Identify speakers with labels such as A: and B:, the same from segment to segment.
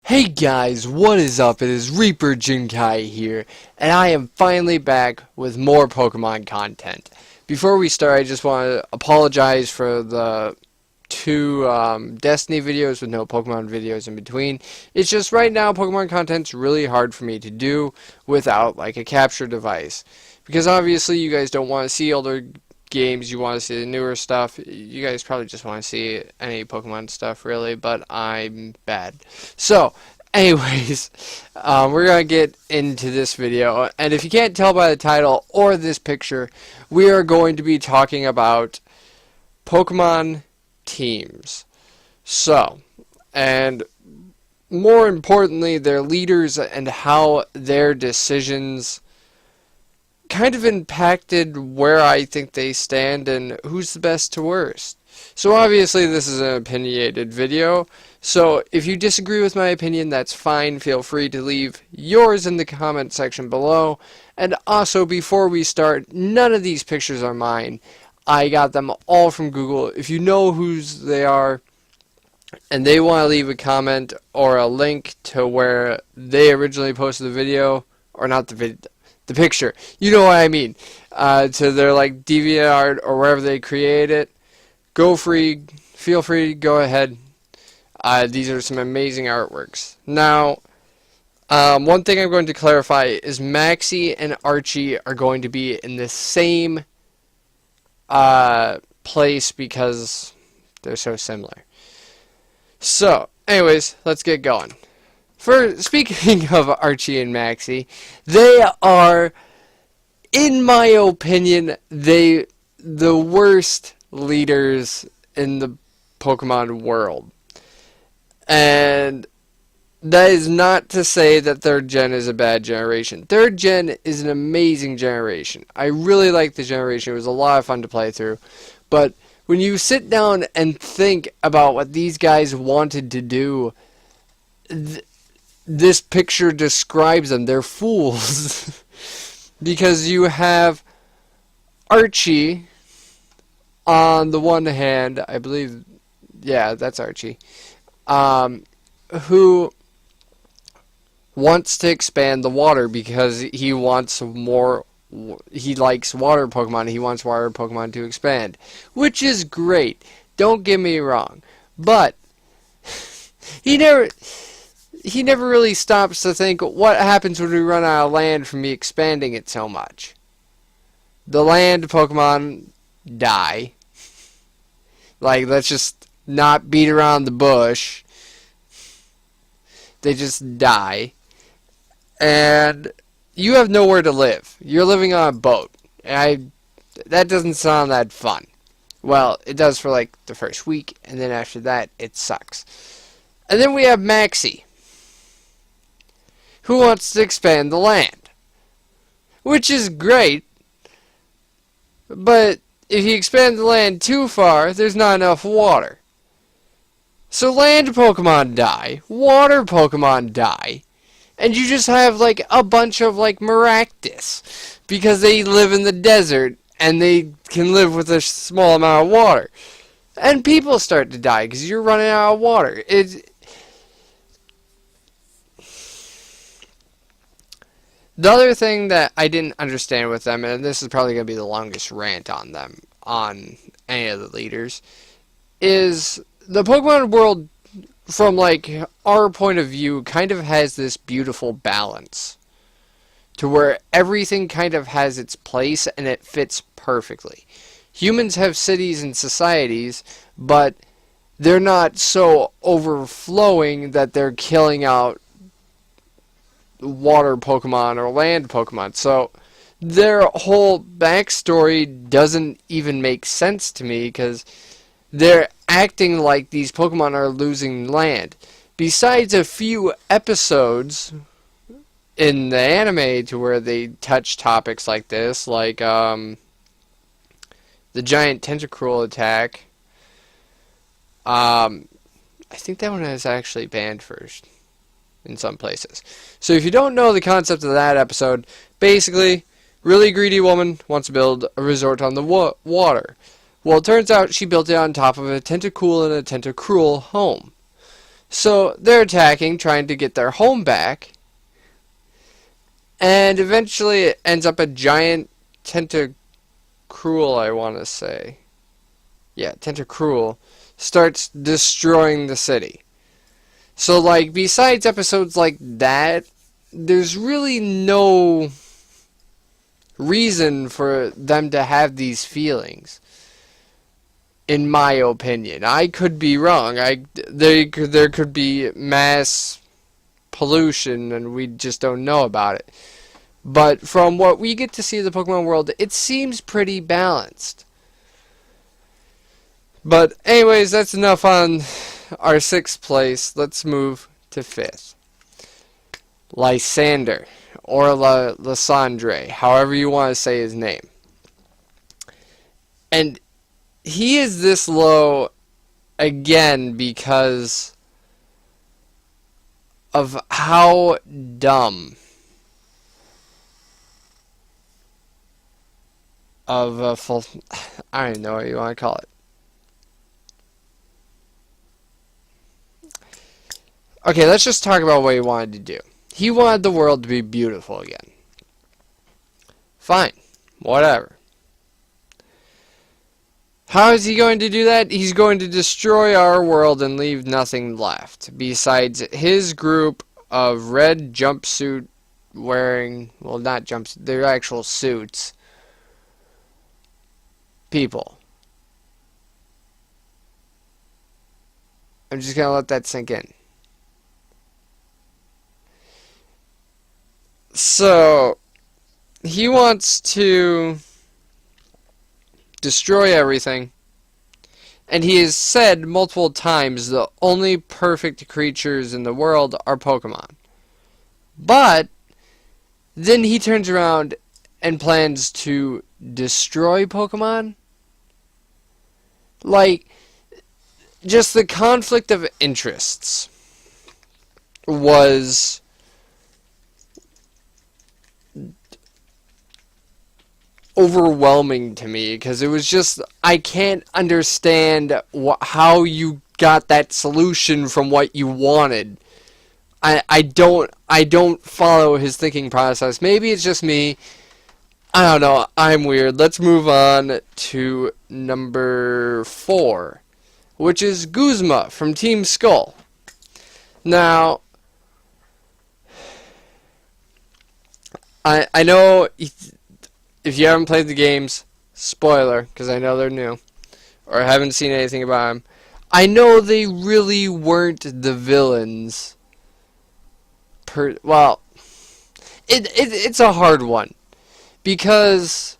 A: Hey guys, what is up? It is Reaper Jinkai here, and I am finally back with more Pokemon content. Before we start, I just want to apologize for the two Destiny videos with no Pokemon videos in between. It's just right now Pokemon content's really hard for me to do without like a capture device. Because obviously you guys don't want to see older games, you want to see the newer stuff. You guys probably just want to see any Pokemon stuff really, but I'm bad. So anyways, we're gonna get into this video, and if you can't tell by the title or this picture, we are going to be talking about Pokemon teams. So, and more importantly, their leaders and how their decisions kind of impacted where I think they stand and who's the best to worst. So obviously this is an opinionated video, so if you disagree with my opinion, that's fine. Feel free to leave yours in the comment section below. And also, before we start, none of these pictures are mine. I got them all from Google. If you know whose they are and they want to leave a comment or a link to where they originally posted the video, or not the video, the picture, you know what I mean, to their like DeviantArt or wherever they create it, feel free to go ahead. These are some amazing artworks. Now, one thing I'm going to clarify is Maxie and Archie are going to be in the same place because they're so similar. So, anyways, let's get going. Speaking of Archie and Maxie, they are, in my opinion, the worst leaders in the Pokemon world. And that is not to say that third gen is a bad generation. Third gen is an amazing generation. I really like the generation. It was a lot of fun to play through. But when you sit down and think about what these guys wanted to do, this picture describes them. They're fools. Because you have Archie on the one hand, I believe, yeah, that's Archie, who wants to expand the water because he wants more. He likes water Pokemon. He wants water Pokemon to expand, which is great. Don't get me wrong, but he never really stops to think what happens when we run out of land from me expanding it so much. The land Pokemon die. Like, let's just not beat around the bush. They just die. And you have nowhere to live. You're living on a boat. That doesn't sound that fun. Well, it does for like the first week, and then after that, it sucks. And then we have Maxie, who wants to expand the land, which is great, but if you expand the land too far, there's not enough water. So land Pokemon die, water Pokemon die, and you just have like a bunch of like Maractus, because they live in the desert and they can live with a small amount of water. And people start to die because you're running out of water. The other thing that I didn't understand with them, and this is probably going to be the longest rant on them, on any of the leaders, is the Pokemon world, from like our point of view, kind of has this beautiful balance to where everything kind of has its place and it fits perfectly. Humans have cities and societies, but they're not so overflowing that they're killing out water Pokemon or land Pokemon. So their whole backstory doesn't even make sense to me because they're acting like these Pokemon are losing land. Besides a few episodes in the anime to where they touch topics like this, like the giant Tentacruel attack. I think that one is actually banned first in some places. So if you don't know the concept of that episode, basically, really greedy woman wants to build a resort on the water. Well, it turns out she built it on top of a Tentacool and a Tentacruel home. So they're attacking, trying to get their home back. And eventually it ends up a giant tentacruel, I want to say. Yeah, tentacruel starts destroying the city. So, like, besides episodes like that, there's really no reason for them to have these feelings, in my opinion. I could be wrong. There could be mass pollution and we just don't know about it. But from what we get to see of the Pokemon world, it seems pretty balanced. But anyways, that's enough on our 6th place. Let's move to 5th. Lysander, or Lysandre, however you want to say his name. And he is this low again because of how dumb of a full... I don't even know what you want to call it. Okay, let's just talk about what he wanted to do. He wanted the world to be beautiful again. Fine. Whatever. How is he going to do that? He's going to destroy our world and leave nothing left. Besides his group of red jumpsuit wearing... Well, not jumpsuit. They're actual suits. People. I'm just going to let that sink in. So, he wants to destroy everything. And he has said multiple times the only perfect creatures in the world are Pokemon. But, then he turns around and plans to destroy Pokemon? Like, just the conflict of interests was overwhelming to me, because it was just, I can't understand how you got that solution from what you wanted. I don't follow his thinking process. Maybe it's just me. I don't know. I'm weird. Let's move on to number 4, which is Guzman from Team Skull. Now, I know if you haven't played the games, spoiler, because I know they're new, or haven't seen anything about them, I know they really weren't the villains. Well, it's a hard one, because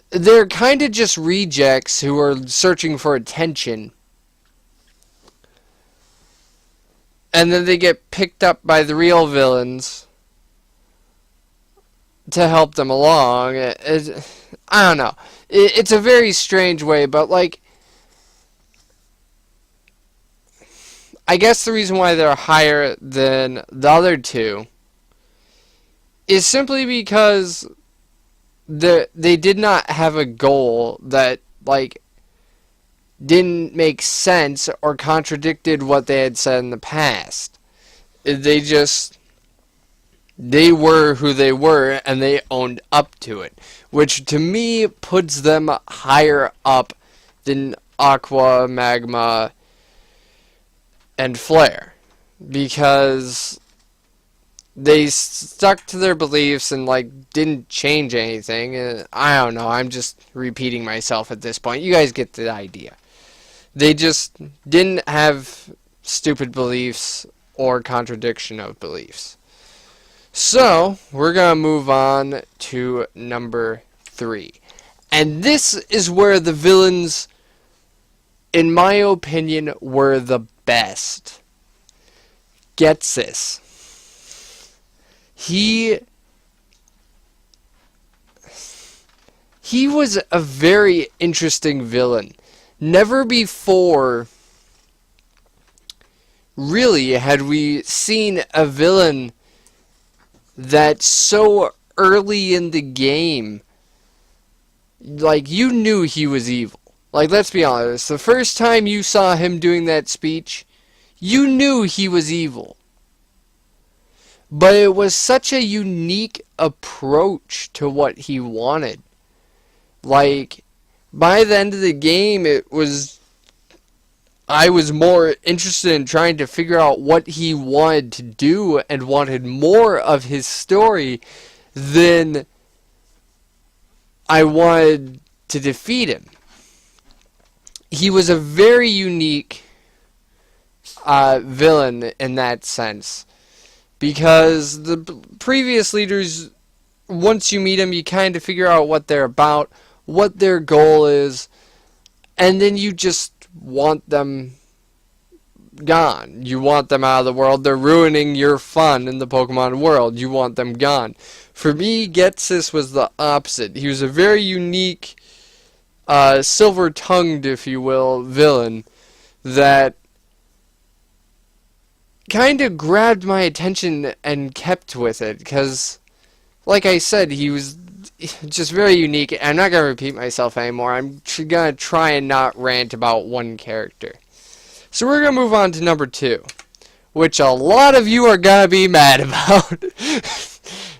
A: they're kind of just rejects who are searching for attention, and then they get picked up by the real villains to help them along. I don't know. It's a very strange way, but like, I guess the reason why they're higher than the other two is simply because they did not have a goal that, like, didn't make sense or contradicted what they had said in the past. They were who they were, and they owned up to it, which to me puts them higher up than Aqua, Magma, and Flare, because they stuck to their beliefs and, like, didn't change anything. I don't know, I'm just repeating myself at this point. You guys get the idea. They just didn't have stupid beliefs or contradiction of beliefs. So, we're going to move on to number 3. And this is where the villains, in my opinion, were the best. Gets this. He was a very interesting villain. Never before, really, had we seen a villain that so early in the game, like, you knew he was evil. Like, let's be honest, the first time you saw him doing that speech, you knew he was evil. But it was such a unique approach to what he wanted. Like, by the end of the game, I was more interested in trying to figure out what he wanted to do and wanted more of his story than I wanted to defeat him. He was a very unique villain in that sense. Because the previous leaders, once you meet them, you kind of figure out what they're about, what their goal is, and then you just want them gone. You want them out of the world. They're ruining your fun in the Pokemon world. You want them gone. For me, Getsis was the opposite. He was a very unique, silver-tongued, if you will, villain that kind of grabbed my attention and kept with it, because, like I said, he was just very unique. I'm not going to repeat myself anymore. I'm going to try and not rant about one character. So we're going to move on to number 2, which a lot of you are going to be mad about.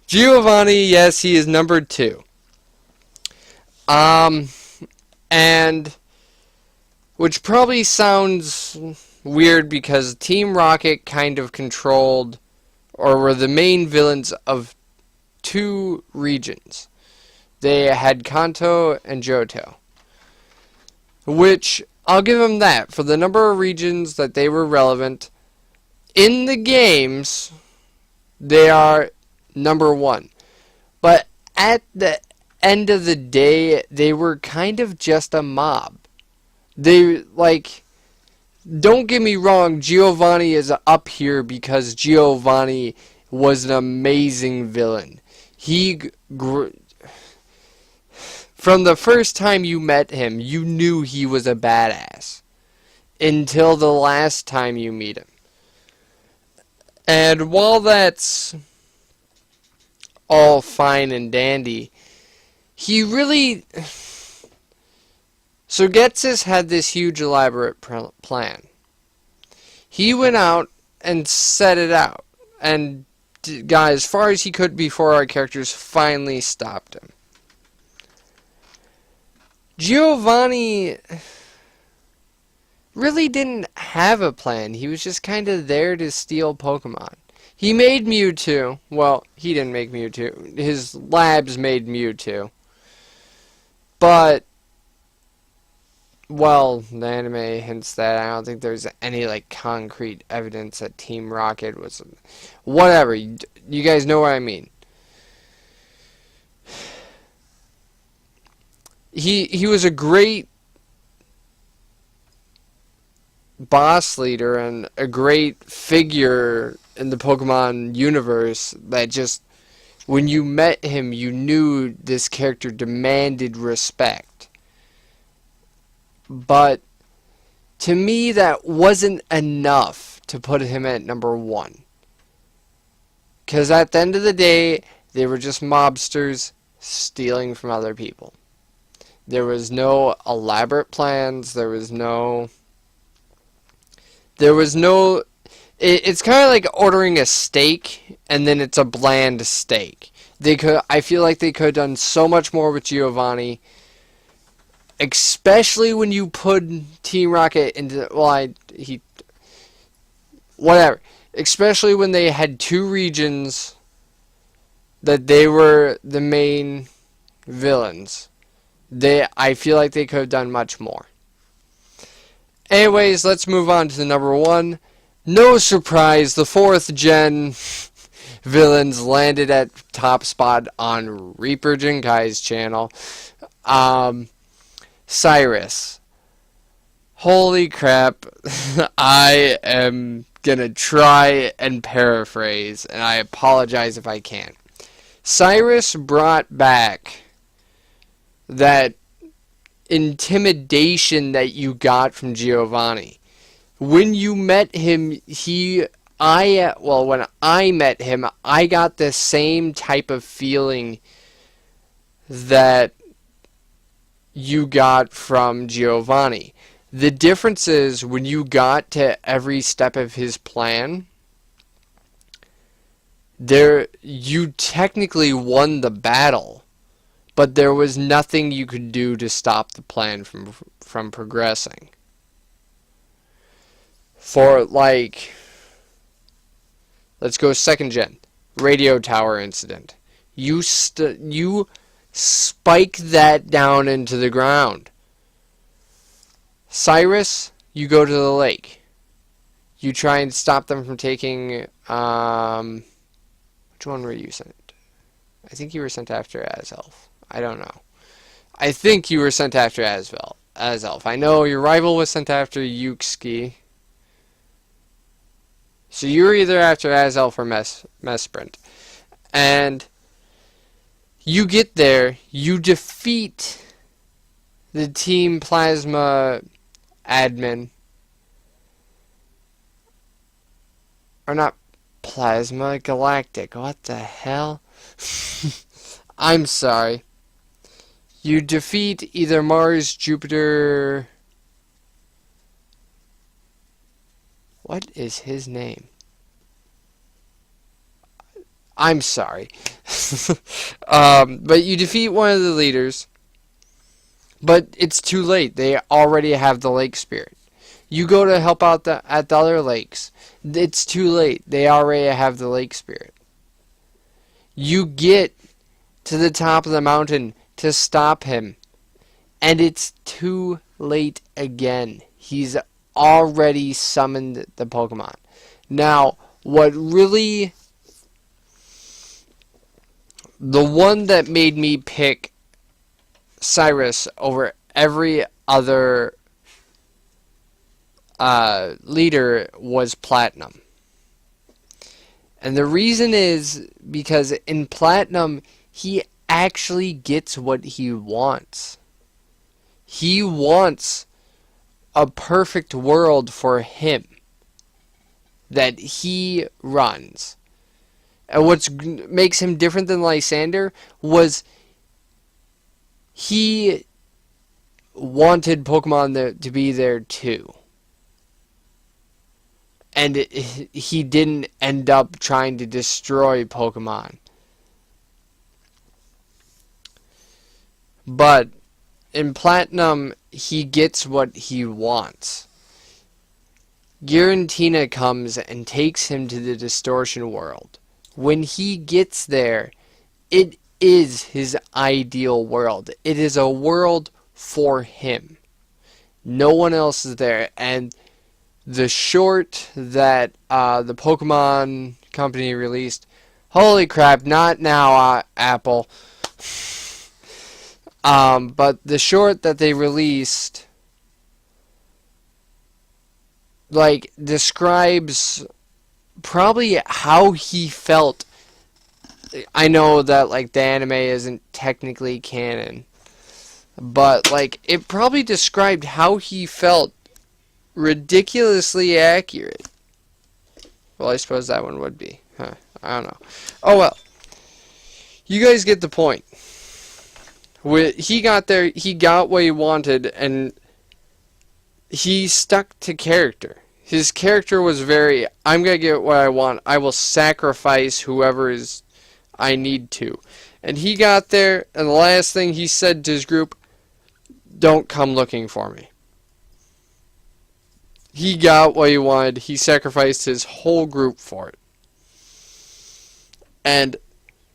A: Giovanni, yes, he is number 2. And which probably sounds weird because Team Rocket kind of controlled or were the main villains of 2 regions. They had Kanto and Johto, which I'll give them that for the number of regions that they were relevant in the games. They are number 1, but at the end of the day, they were kind of just a mob. They, like, don't get me wrong, Giovanni is up here because Giovanni was an amazing villain. From the first time you met him, you knew he was a badass. Until the last time you meet him. And while that's all fine and dandy, he really... So Getsis had this huge elaborate plan. He went out and set it out and got as far as he could before our characters finally stopped him. Giovanni really didn't have a plan. He was just kind of there to steal Pokemon. He made Mewtwo. Well, he didn't make Mewtwo. His labs made Mewtwo. But, well, the anime hints that. I don't think there's any, like, concrete evidence that Team Rocket was... Whatever. You guys know what I mean. He was a great boss leader and a great figure in the Pokemon universe that just, when you met him, you knew this character demanded respect. But to me, that wasn't enough to put him at number 1. Because at the end of the day, they were just mobsters stealing from other people. There was no elaborate plans. There was no... It's kind of like ordering a steak, and then it's a bland steak. I feel like they could have done so much more with Giovanni, especially when you put Team Rocket into... Whatever. Especially when they had 2 regions that they were the main villains. I feel like they could have done much more. Anyways, let's move on to the number 1. No surprise, the 4th gen villains landed at top spot on Reaper Jinkai's channel. Cyrus. Holy crap. I am gonna try and paraphrase, and I apologize if I can't. Cyrus brought back that intimidation that you got from Giovanni. When you met him, when I met him, I got the same type of feeling that you got from Giovanni. The difference is when you got to every step of his plan, you technically won the battle, but there was nothing you could do to stop the plan from progressing. For, like, let's go second gen. Radio tower incident. You spike that down into the ground. Cyrus, you go to the lake. You try and stop them from taking, which one were you sent? I think you were sent after Azelf. I don't know. I think you were sent after Azelf. I know your rival was sent after Yuki. So you were either after Azelf or Mesprint. And you get there, you defeat the Team Plasma admin. Or not Plasma, Galactic. What the hell? I'm sorry. You defeat either Mars, Jupiter... What is his name? I'm sorry. But you defeat one of the leaders. But it's too late. They already have the lake spirit. You go to help out at the other lakes. It's too late. They already have the lake spirit. You get to the top of the mountain to stop him. And it's too late again. He's already summoned the Pokemon. Now, what really... The one that made me pick Cyrus over every other leader was Platinum. And the reason is because in Platinum, he actually gets what he wants. He wants a perfect world for him that he runs. And what makes him different than Lysander was he wanted Pokemon to be there too. And he didn't end up trying to destroy Pokemon. But in Platinum, he gets what he wants. Giratina comes and takes him to the Distortion World. When he gets there, it is his ideal world. It is a world for him. No one else is there. And the short that the Pokemon company released, holy crap, not now, Apple. But the short that they released, like, describes probably how he felt. I know that, like, the anime isn't technically canon, but, like, it probably described how he felt ridiculously accurate. Well, I suppose that one would be. Huh, I don't know. Oh, well. You guys get the point. He got there, he got what he wanted, and he stuck to character. His character was very, I'm going to get what I want. I will sacrifice whoever I need to. And he got there, and the last thing he said to his group, don't come looking for me. He got what he wanted. He sacrificed his whole group for it. And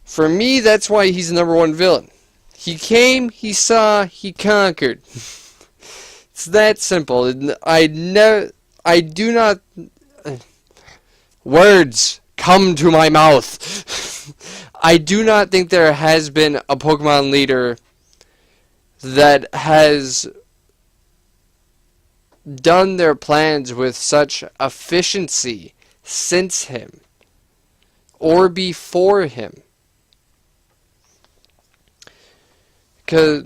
A: for me, that's why he's the #1 villain. He came, he saw, he conquered. It's that simple. I do not... Words come to my mouth. I do not think there has been a Pokemon leader that has done their plans with such efficiency since him or before him. Because,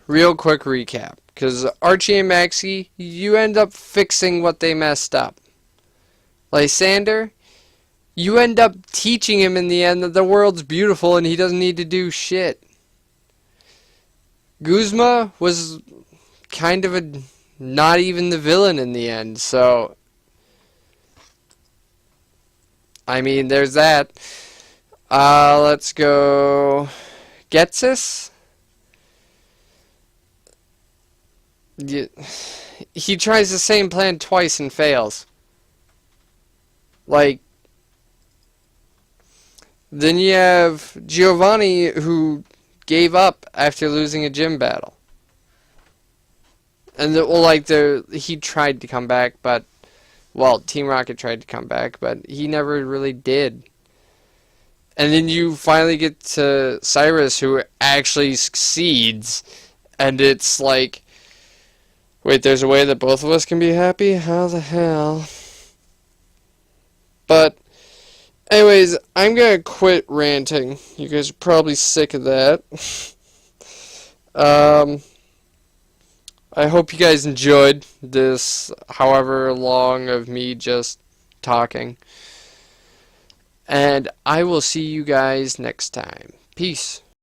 A: real quick recap, because Archie and Maxie, you end up fixing what they messed up. Lysander, you end up teaching him in the end that the world's beautiful and he doesn't need to do shit. Guzman was kind of a not even the villain in the end, so I mean, there's that. Let's go Getsis. He tries the same plan twice and fails. Like, then you have Giovanni, who gave up after losing a gym battle. And he tried to come back, but, well, Team Rocket tried to come back, but he never really did. And then you finally get to Cyrus, who actually succeeds, and it's like, wait, there's a way that both of us can be happy? How the hell? But, anyways, I'm gonna quit ranting. You guys are probably sick of that. I hope you guys enjoyed this however long of me just talking. And I will see you guys next time. Peace.